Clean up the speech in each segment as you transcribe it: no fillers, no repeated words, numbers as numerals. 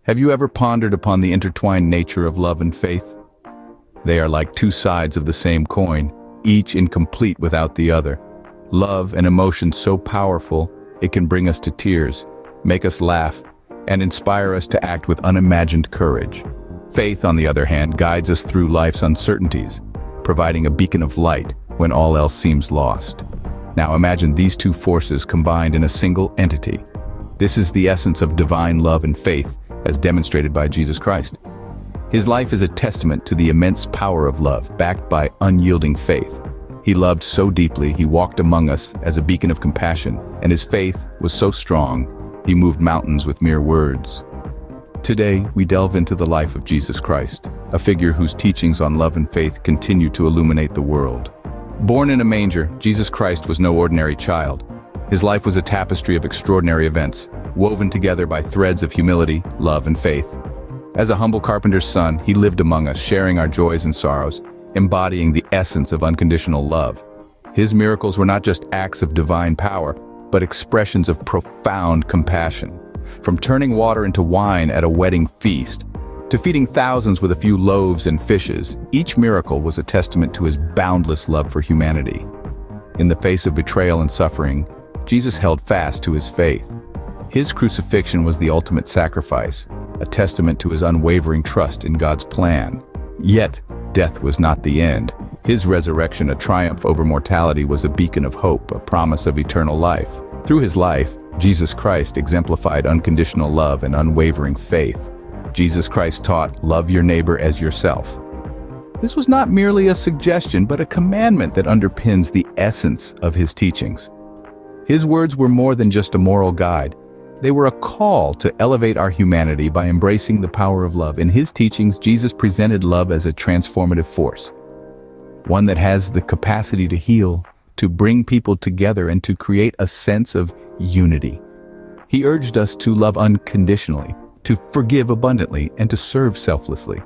Have you ever pondered upon the intertwined nature of love and faith? They are like two sides of the same coin, each incomplete without the other. Love, an emotion so powerful, it can bring us to tears, make us laugh, and inspire us to act with unimagined courage. Faith, on the other hand, guides us through life's uncertainties, providing a beacon of light when all else seems lost. Now imagine these two forces combined in a single entity. This is the essence of divine love and faith, as demonstrated by Jesus Christ. His life is a testament to the immense power of love, backed by unyielding faith. He loved so deeply, he walked among us as a beacon of compassion, and his faith was so strong, he moved mountains with mere words. Today, we delve into the life of Jesus Christ, a figure whose teachings on love and faith continue to illuminate the world. Born in a manger, Jesus Christ was no ordinary child. His life was a tapestry of extraordinary events, woven together by threads of humility, love, and faith. As a humble carpenter's son, he lived among us, sharing our joys and sorrows, embodying the essence of unconditional love. His miracles were not just acts of divine power, but expressions of profound compassion. From turning water into wine at a wedding feast, to feeding thousands with a few loaves and fishes, each miracle was a testament to his boundless love for humanity. In the face of betrayal and suffering, Jesus held fast to his faith. His crucifixion was the ultimate sacrifice, a testament to his unwavering trust in God's plan. Yet, death was not the end. His resurrection, a triumph over mortality, was a beacon of hope, a promise of eternal life. Through his life, Jesus Christ exemplified unconditional love and unwavering faith. Jesus Christ taught, "Love your neighbor as yourself." This was not merely a suggestion, but a commandment that underpins the essence of his teachings. His words were more than just a moral guide. They were a call to elevate our humanity by embracing the power of love. In his teachings, Jesus presented love as a transformative force, one that has the capacity to heal, to bring people together, and to create a sense of unity. He urged us to love unconditionally, to forgive abundantly, and to serve selflessly.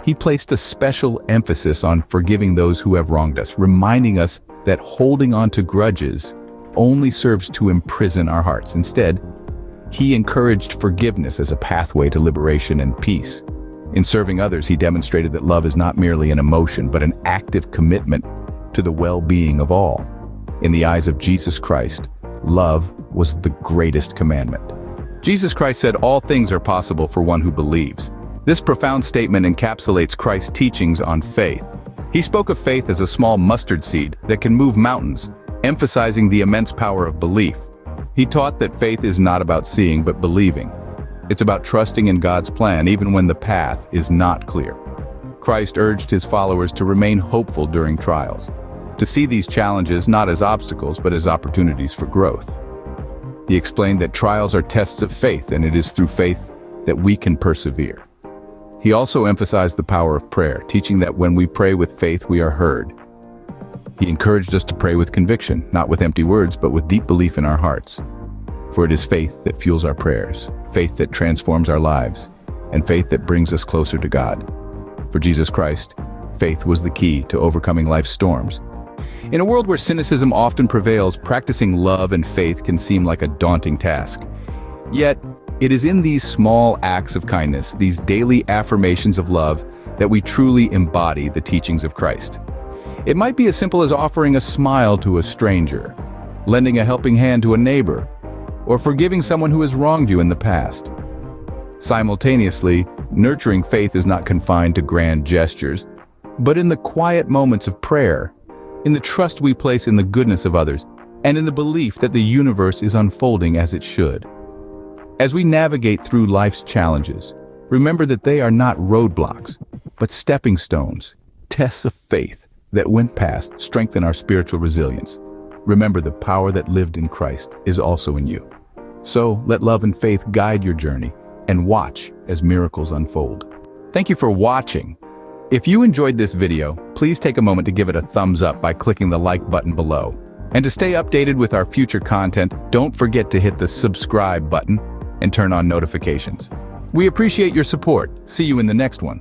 He placed a special emphasis on forgiving those who have wronged us, reminding us that holding on to grudges only serves to imprison our hearts. Instead, he encouraged forgiveness as a pathway to liberation and peace. In serving others, he demonstrated that love is not merely an emotion, but an active commitment to the well-being of all. In the eyes of Jesus Christ, love was the greatest commandment. Jesus Christ said, "All things are possible for one who believes." This profound statement encapsulates Christ's teachings on faith. He spoke of faith as a small mustard seed that can move mountains, emphasizing the immense power of belief. He taught that faith is not about seeing but believing. It's about trusting in God's plan even when the path is not clear. Christ urged his followers to remain hopeful during trials, to see these challenges not as obstacles but as opportunities for growth. He explained that trials are tests of faith, and it is through faith that we can persevere. He also emphasized the power of prayer, teaching that when we pray with faith, we are heard. He encouraged us to pray with conviction, not with empty words, but with deep belief in our hearts. For it is faith that fuels our prayers, faith that transforms our lives, and faith that brings us closer to God. For Jesus Christ, faith was the key to overcoming life's storms. In a world where cynicism often prevails, practicing love and faith can seem like a daunting task. Yet, it is in these small acts of kindness, these daily affirmations of love, that we truly embody the teachings of Christ. It might be as simple as offering a smile to a stranger, lending a helping hand to a neighbor, or forgiving someone who has wronged you in the past. Simultaneously, nurturing faith is not confined to grand gestures, but in the quiet moments of prayer, in the trust we place in the goodness of others, and in the belief that the universe is unfolding as it should. As we navigate through life's challenges, remember that they are not roadblocks, but stepping stones, tests of faith that, when passed, strengthen our spiritual resilience. Remember, the power that lived in Christ is also in you. So let love and faith guide your journey, and watch as miracles unfold. Thank you for watching. If you enjoyed this video, please take a moment to give it a thumbs up by clicking the like button below. And to stay updated with our future content, don't forget to hit the subscribe button and turn on notifications. We appreciate your support. See you in the next one.